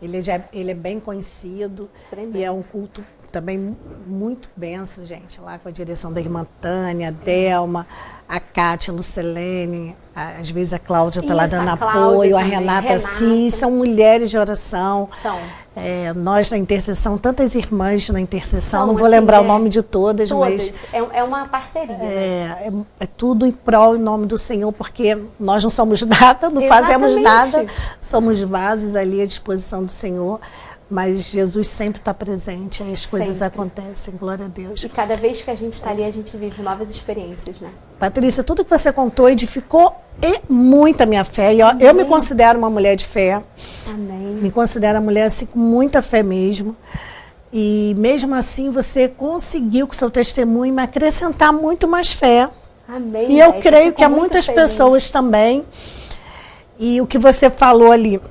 Ele é bem conhecido. Tremendo. E é um culto também muito benção, gente, lá com a direção da irmã Tânia, Delma, a Cátia, a Lucilene, às vezes a Cláudia está lá Isso, dando a Cláudia apoio, a também, Renata, sim, são mulheres de oração. São. Nós na intercessão, tantas irmãs na intercessão, São, não vou assim, lembrar o nome de todas, mas é uma parceria. Né? é tudo em prol, em nome do Senhor, porque nós não somos nada, não fazemos nada, somos vasos ali à disposição do Senhor, mas Jesus sempre está presente, aí as coisas Sempre. acontecem, glória a Deus. E cada vez que a gente está ali, a gente vive novas experiências, né? Patrícia, tudo que você contou edificou muito a minha fé, e eu me considero uma mulher de fé. Amém. Me considero uma mulher assim, com muita fé mesmo. E mesmo assim você conseguiu com o seu testemunho me acrescentar muito mais fé. Amém. E eu Beth, creio fico que há muito muitas feliz. pessoas também. E o que você falou ali,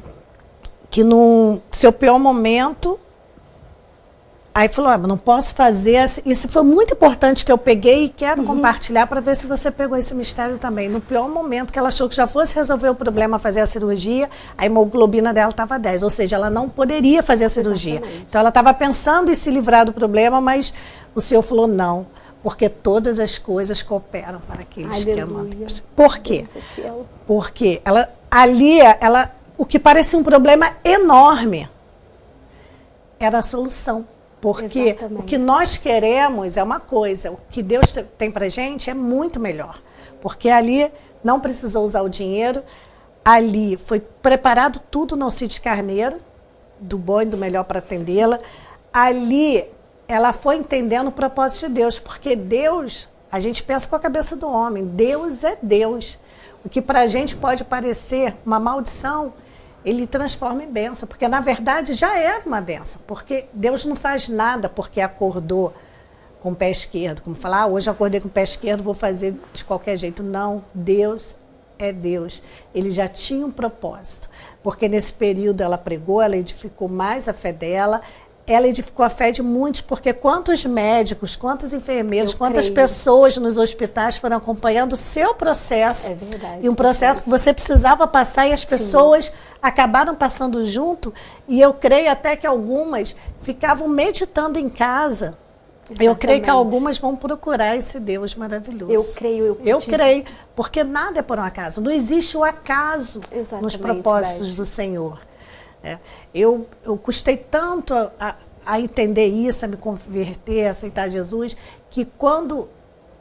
que no seu pior momento, aí falou, não posso fazer. Isso foi muito importante que eu peguei e quero compartilhar para ver se você pegou esse mistério também. No pior momento que ela achou que já fosse resolver o problema, fazer a cirurgia, a hemoglobina dela estava 10, ou seja, ela não poderia fazer a cirurgia. Exatamente. Então ela estava pensando em se livrar do problema, mas o Senhor falou não, porque todas as coisas cooperam para aqueles que amam. Por quê? Deus é fiel. Porque o que parecia um problema enorme era a solução. Porque Exatamente. o que nós queremos é uma coisa, o que Deus tem pra gente é muito melhor. Porque ali não precisou usar o dinheiro, ali foi preparado tudo no Alcides Carneiro, do bom e do melhor para atendê-la. Ali ela foi entendendo o propósito de Deus, porque Deus, a gente pensa com a cabeça do homem, Deus é Deus. O que pra gente pode parecer uma maldição, ele transforma em bênção, porque na verdade já era uma bênção, porque Deus não faz nada porque acordou com o pé esquerdo, como falar, hoje eu acordei com o pé esquerdo, vou fazer de qualquer jeito. Não, Deus é Deus. Ele já tinha um propósito, porque nesse período ela pregou, ela edificou mais a fé dela, ela edificou a fé de muitos, porque quantos médicos, quantos enfermeiros, quantas pessoas nos hospitais foram acompanhando o seu processo. É verdade. E um processo que você precisava passar e as pessoas acabaram passando junto. E eu creio até que algumas ficavam meditando em casa. Exatamente. Eu creio que algumas vão procurar esse Deus maravilhoso. Eu creio. Eu creio, porque nada é por um acaso. Não existe o acaso Exatamente, nos propósitos Beth. do Senhor. Eu custei tanto a entender isso, a me converter, a aceitar Jesus, que quando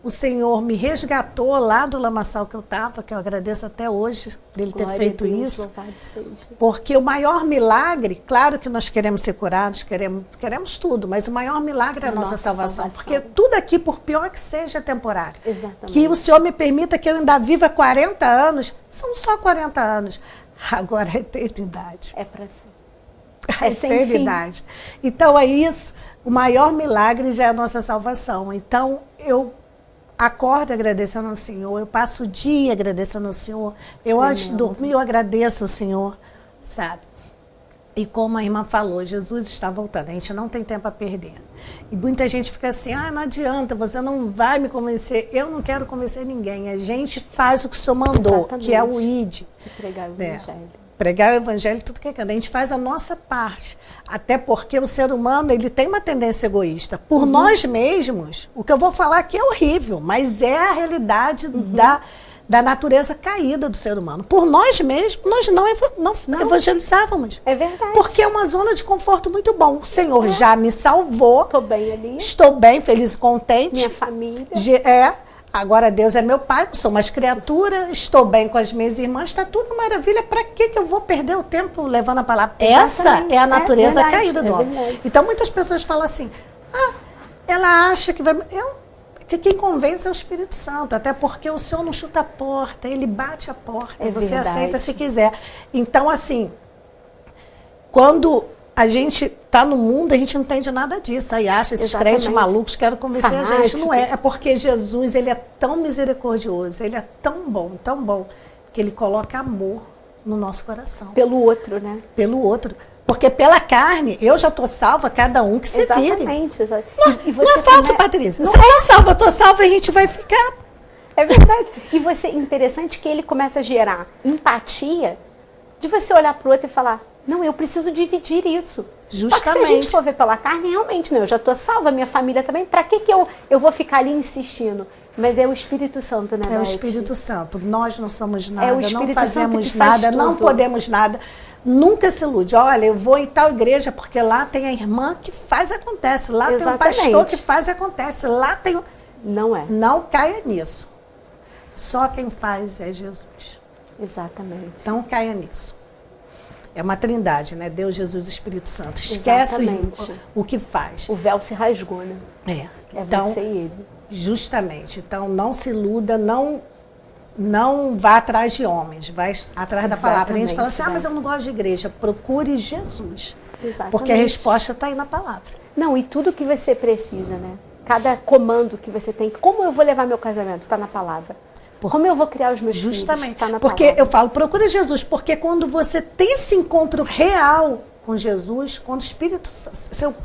o Senhor me resgatou lá do lamaçal que eu estava, que eu agradeço até hoje dele ter feito isso, louvado seja. porque o maior milagre, claro que nós queremos ser curados, queremos tudo, mas o maior milagre é a nossa salvação, porque tudo aqui, por pior que seja, é temporário. Exatamente. Que o Senhor me permita que eu ainda viva 40 anos, são só 40 anos. Agora é eternidade. É para ser. É sem eternidade. Então é isso, o maior milagre já é a nossa salvação. Então eu acordo agradecendo ao Senhor, eu passo o dia agradecendo ao Senhor. Eu antes de dormir, eu agradeço ao Senhor, sabe? E como a irmã falou, Jesus está voltando, a gente não tem tempo a perder. E muita gente fica assim, não adianta, você não vai me convencer. Eu não quero convencer ninguém, a gente faz o que o Senhor mandou, Exatamente. que é o ID. E pregar o evangelho. Pregar o evangelho, tudo que é canto. A gente faz a nossa parte. Até porque o ser humano, ele tem uma tendência egoísta. Por nós mesmos, o que eu vou falar aqui é horrível, mas é a realidade da natureza caída do ser humano. Por nós mesmos, nós não evangelizávamos. É verdade. Porque é uma zona de conforto muito bom. O Senhor já me salvou. Estou bem ali. Estou bem, feliz e contente. Minha família. Agora Deus é meu pai, sou mais criatura, estou bem com as minhas irmãs, está tudo maravilha. Para que eu vou perder o tempo levando a palavra? Essa é a natureza caída do homem. Então muitas pessoas falam assim, ela acha que vai... que quem convence é o Espírito Santo, até porque o Senhor não chuta a porta, ele bate a porta, você aceita se quiser. Então, assim, quando a gente está no mundo, a gente não entende nada disso. Aí acha esses crentes malucos, querem convencer a gente. Não é. É porque Jesus, ele é tão misericordioso, ele é tão bom, que ele coloca amor no nosso coração. Pelo outro, né? Pelo outro. Porque pela carne, eu já estou salva, cada um que se vire. Exatamente. Não é fácil, Patrícia. Você está salva, eu estou salva, a gente vai ficar... É verdade. E você, interessante que ele começa a gerar empatia de você olhar para o outro e falar, não, eu preciso dividir isso. Justamente. Só que se a gente for ver pela carne, realmente, não, eu já estou salva, minha família também, para que eu vou ficar ali insistindo? Mas é o Espírito Santo, né, É o Beth? Espírito Santo. Nós não somos nada, não fazemos nada, não podemos nada. Nunca se ilude. Olha, eu vou em tal igreja porque lá tem a irmã que faz acontece. Lá tem um pastor que faz acontece. Lá tem... Não é. Não caia nisso. Só quem faz é Jesus. Exatamente. Não caia nisso. É uma trindade, né? Deus, Jesus e Espírito Santo. Esquece o que faz. O véu se rasgou, né? É então, você e ele. Justamente. Então, não se iluda, não vá atrás de homens, vai atrás da palavra. A gente fala assim, mas eu não gosto de igreja. Procure Jesus. Exatamente. Porque a resposta está aí na palavra. Não, e tudo que você precisa, né? Cada comando que você tem. Como eu vou levar meu casamento? Está na palavra. Como eu vou criar os meus filhos? Justamente. Tá na porque palavra. eu falo, procure Jesus. Porque quando você tem esse encontro real com Jesus, quando o Espírito seu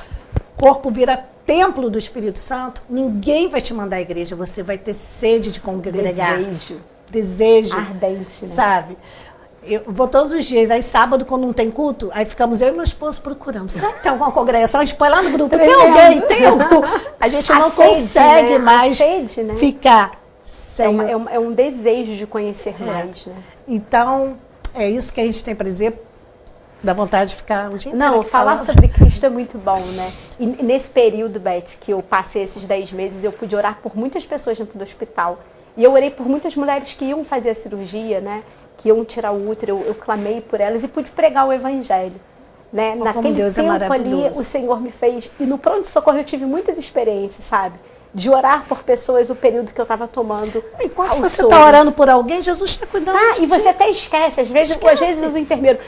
corpo vira templo do Espírito Santo, ninguém vai te mandar à igreja. Você vai ter sede de congregar. Desejo. Ardente, né? Sabe? Eu vou todos os dias, aí sábado, quando não tem culto, aí ficamos eu e meu esposo procurando. Será que tem alguma congregação? A gente põe lá no grupo, tem alguém, tem algum. A gente não consegue mais ficar sem... É um desejo de conhecer mais, né? Então, é isso que a gente tem para dizer. Dá vontade de ficar o dia inteiro. Não, falar sobre Cristo é muito bom, né? E nesse período, Beth, que eu passei esses 10 meses, eu pude orar por muitas pessoas dentro do hospital. E eu orei por muitas mulheres que iam fazer a cirurgia, né? Que iam tirar o útero, eu clamei por elas e pude pregar o evangelho. Né? Naquele tempo ali, o Senhor me fez... E no pronto-socorro eu tive muitas experiências, sabe? De orar por pessoas o período que eu estava tomando. Enquanto você está orando por alguém, Jesus está cuidando de ti. E você até esquece. Às vezes os enfermeiros...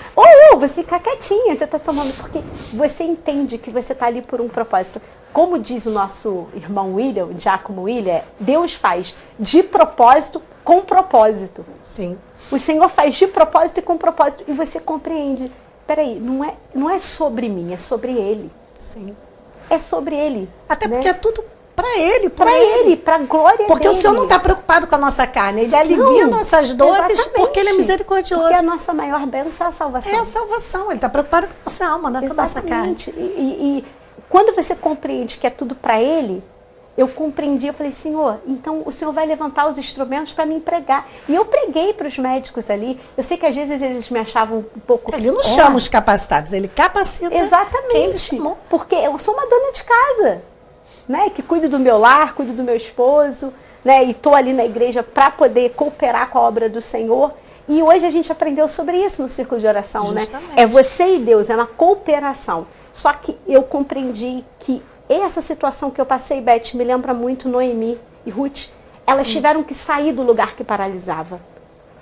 você fica quietinha, você está tomando... Porque você entende que você está ali por um propósito. Como diz o nosso irmão William, o diácono William, Deus faz de propósito com propósito. Sim. O Senhor faz de propósito e com propósito. E você compreende. Peraí, não é sobre mim, é sobre Ele. Sim. É sobre Ele. Até porque é tudo para Ele. Para Ele, para a glória dele. Porque o Senhor não está preocupado com a nossa carne. Ele alivia nossas dores porque Ele é misericordioso. Porque a nossa maior bênção é a salvação. É a salvação. Ele está preocupado com a nossa alma, não com a nossa carne. E quando você compreende que é tudo para Ele, eu compreendi, eu falei, Senhor, então o Senhor vai levantar os instrumentos para me pregar. E eu preguei para os médicos ali. Eu sei que às vezes eles me achavam um pouco... Ele não chama os capacitados, ele capacita quem ele chamou. Porque eu sou uma dona de casa, né? Que cuido do meu lar, cuido do meu esposo, né? E estou ali na igreja para poder cooperar com a obra do Senhor. E hoje a gente aprendeu sobre isso no Círculo de Oração, justamente, né? É você e Deus, é uma cooperação. Só que eu compreendi que essa situação que eu passei, Beth, me lembra muito Noemi e Ruth. Elas tiveram que sair do lugar que paralisava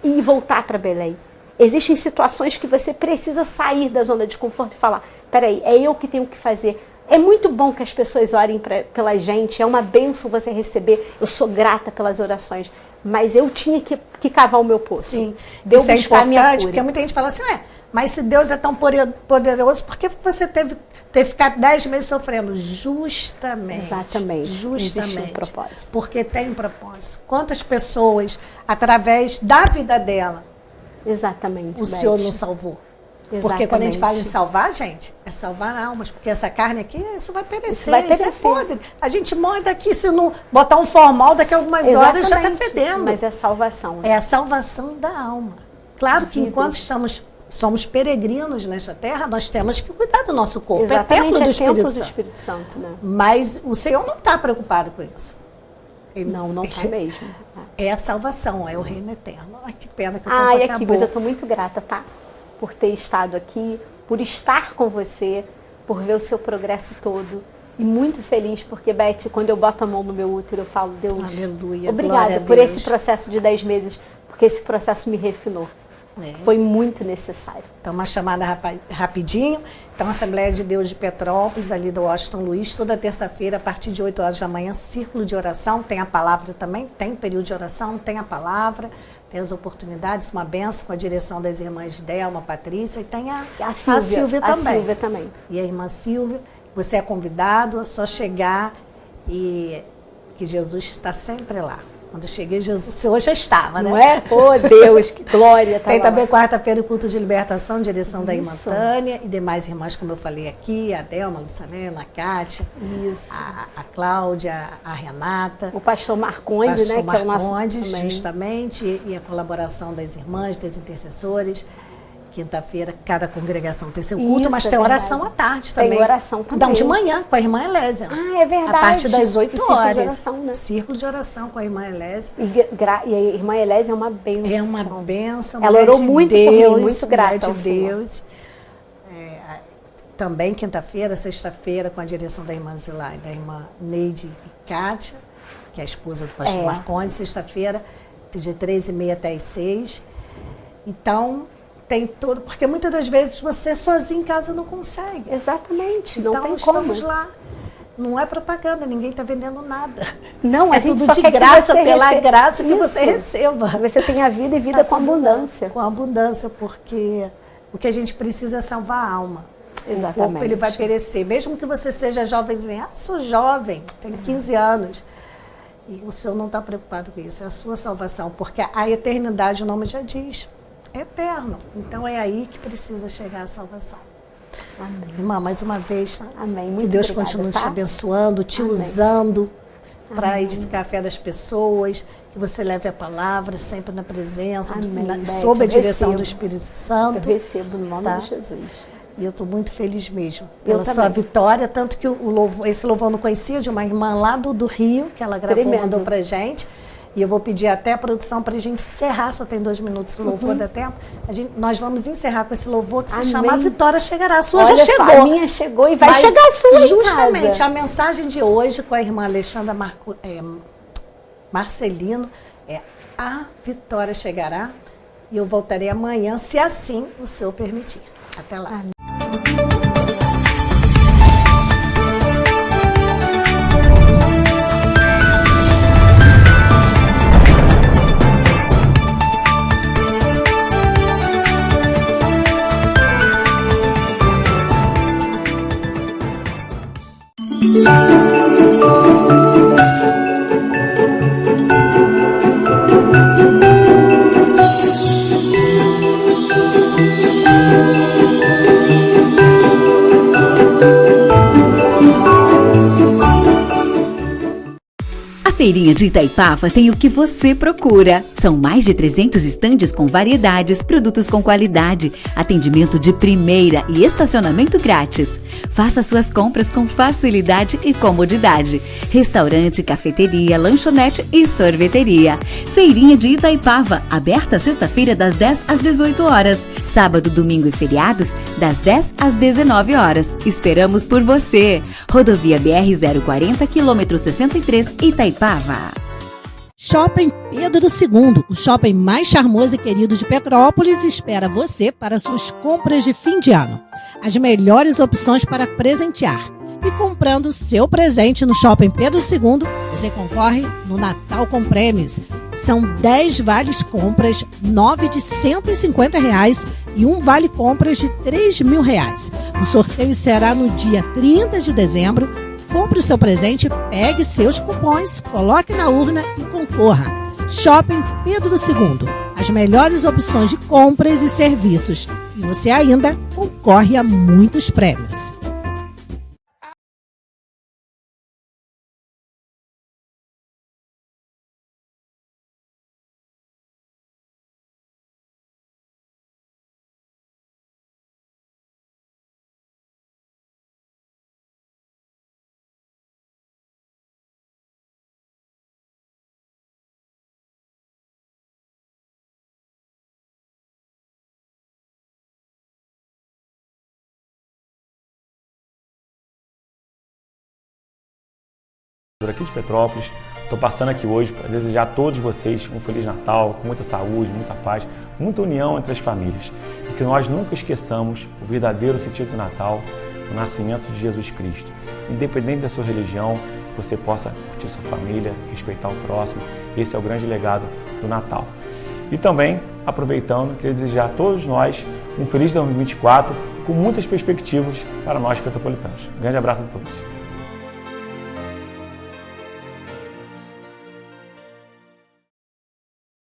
e voltar para Belém. Existem situações que você precisa sair da zona de conforto e falar, peraí, é eu que tenho que fazer. É muito bom que as pessoas orem pela gente, é uma bênção você receber. Eu sou grata pelas orações, mas eu tinha que cavar o meu poço. Sim, Deus isso é buscar a minha importante, cura. porque muita gente fala assim, mas se Deus é tão poderoso, por que você teve ficado 10 meses sofrendo? Justamente. Exatamente. Justamente. Existe um propósito. Porque tem um propósito. Quantas pessoas, através da vida dela, Exatamente, o Beth. Senhor nos salvou? Exatamente. Porque quando a gente fala em salvar, gente, é salvar almas. Porque essa carne aqui, isso vai perecer. Isso vai perecer. É podre. A gente morre daqui, se não botar um formal, daqui a algumas horas já está fedendo. Mas é salvação. Né? É a salvação da alma. Claro que De enquanto Deus. somos peregrinos nesta terra, nós temos que cuidar do nosso corpo. Exatamente, é templo do Espírito templo Santo. do Espírito Santo, né? Mas o Senhor não está preocupado com isso. Não está mesmo. É a salvação, é o reino eterno. Ai, que pena que o tempo Ai, acabou. aqui, mas eu estou muito grata, tá? Por ter estado aqui, por estar com você, por ver o seu progresso todo. E muito feliz, porque, Beth, quando eu boto a mão no meu útero, eu falo, Deus, Aleluia, glória obrigada a por Deus. esse processo de 10 meses, porque esse processo me refinou. É. Foi muito necessário. Então, uma chamada rapidinho. Então, a Assembleia de Deus de Petrópolis, ali do Washington Luiz, toda terça-feira, a partir de 8 horas da manhã, círculo de oração. Tem a palavra também, tem período de oração, tem a palavra, tem as oportunidades, uma benção com a direção das irmãs Delma, Patrícia, e tem a Silvia também. A Silvia também. E a irmã Silvia, você é convidado, é só chegar e que Jesus está sempre lá. Quando eu cheguei, Jesus, o Senhor já estava, né? Não é? Oh, Deus, que glória. Tá Tem lá. também quarta-feira o culto de libertação, direção da irmã Isso. Tânia e demais irmãs, como eu falei aqui, a Delma, a Lucilena, a Kátia, Isso. a Cláudia, a Renata. O pastor Marcondes, né? Que é o nosso Marcondes, também. justamente, e a colaboração das irmãs, das intercessores. Quinta-feira, cada congregação tem seu culto, Isso, mas é tem oração verdade. à tarde Tem também. oração também. Não, de manhã, com a irmã Elésia. Ah, é verdade. A partir das 8 O círculo de horas. oração, né? Círculo de oração com a irmã Elésia. E a irmã Elésia é uma bênção. É uma bênção. Ela mulher orou de muito por Deus, mim, muito grata mulher ao de Senhor. Deus. Também quinta-feira, sexta-feira, com a direção da irmã Zilá e da irmã Neide e Kátia, que é a esposa do pastor Marcondes. Sexta-feira, de 13h30 até as 6h. Então, tem tudo, porque muitas das vezes você sozinho em casa não consegue. Exatamente, não Então, tem estamos como. lá. Não é propaganda, ninguém está vendendo nada. Não, a É gente tudo só de quer que graça, você pela receba. graça que Isso. você receba. Você tenha vida e vida com abundância. Com abundância, porque o que a gente precisa é salvar a alma. O Exatamente. corpo ele vai perecer. Mesmo que você seja jovenzinho, sou jovem, tenho 15 anos. E o Senhor não está preocupado com isso, é a sua salvação. Porque a eternidade, o nome já diz, é eterno. Então é aí que precisa chegar a salvação. Amém. Irmã, mais uma vez, Amém. Muito que Deus obrigada, continue tá? te abençoando, te Amém. usando para Amém. edificar a fé das pessoas, que você leve a palavra sempre na presença, Amém, Beth, sob a eu direção recebo. do Espírito Santo. Eu recebo no nome Tá. de Jesus. E eu estou muito feliz mesmo Eu pela sua também. vitória, tanto que esse louvor eu não conhecia, de uma irmã lá do Rio, que ela gravou, Tremendo. mandou pra gente. E eu vou pedir até a produção para a gente encerrar, só tem 2 minutos o louvor, dá tempo. Nós vamos encerrar com esse louvor que se Amém. chama A Vitória Chegará. A sua Olha já só, chegou. a minha chegou e vai Mas chegar a sua em justamente, casa. a mensagem de hoje com a irmã Alexandra Marcelino é A Vitória Chegará. E eu voltarei amanhã, se assim o Senhor permitir. Até lá. Amém. A Feirinha de Itaipava tem o que você procura. São mais de 300 estandes com variedades, produtos com qualidade, atendimento de primeira e estacionamento grátis. Faça suas compras com facilidade e comodidade. Restaurante, cafeteria, lanchonete e sorveteria. Feirinha de Itaipava, aberta sexta-feira das 10 às 18 horas. Sábado, domingo e feriados, das 10 às 19 horas. Esperamos por você. Rodovia BR-040, quilômetro 63, Itaipava. Shopping Pedro II, o shopping mais charmoso e querido de Petrópolis, espera você para suas compras de fim de ano. As melhores opções para presentear. E comprando o seu presente no Shopping Pedro II, você concorre no Natal com Prêmios. São 10 vales compras, 9 de R$150 e um vale compras de R$3.000. O sorteio será no dia 30 de dezembro. Compre o seu presente, pegue seus cupons, coloque na urna e concorra. Shopping Pedro II. As melhores opções de compras e serviços. E você ainda concorre a muitos prêmios. Aqui de Petrópolis, estou passando aqui hoje para desejar a todos vocês um Feliz Natal, com muita saúde, muita paz, muita união entre as famílias e que nós nunca esqueçamos o verdadeiro sentido do Natal, o nascimento de Jesus Cristo. Independente da sua religião, que você possa curtir sua família, respeitar o próximo, esse é o grande legado do Natal. E também, aproveitando, queria desejar a todos nós um Feliz 2024 com muitas perspectivas para nós petropolitanos. Um grande abraço a todos.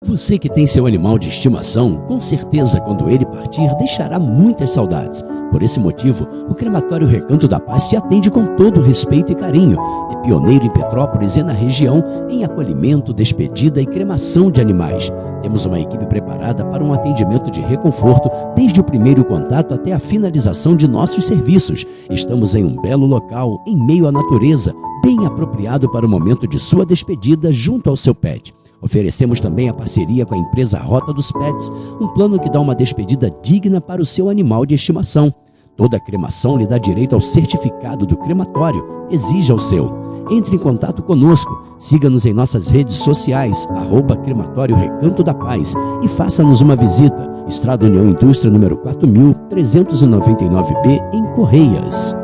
Você que tem seu animal de estimação, com certeza quando ele partir deixará muitas saudades. Por esse motivo, o Crematório Recanto da Paz te atende com todo respeito e carinho. É pioneiro em Petrópolis e na região em acolhimento, despedida e cremação de animais. Temos uma equipe preparada para um atendimento de reconforto desde o primeiro contato até a finalização de nossos serviços. Estamos em um belo local, em meio à natureza, bem apropriado para o momento de sua despedida junto ao seu pet. Oferecemos também a parceria com a empresa Rota dos Pets, um plano que dá uma despedida digna para o seu animal de estimação. Toda cremação lhe dá direito ao certificado do crematório. Exija o seu. Entre em contato conosco, siga-nos em nossas redes sociais, @Crematório Recanto da Paz e faça-nos uma visita. Estrada União Indústria número 4399B, em Correias.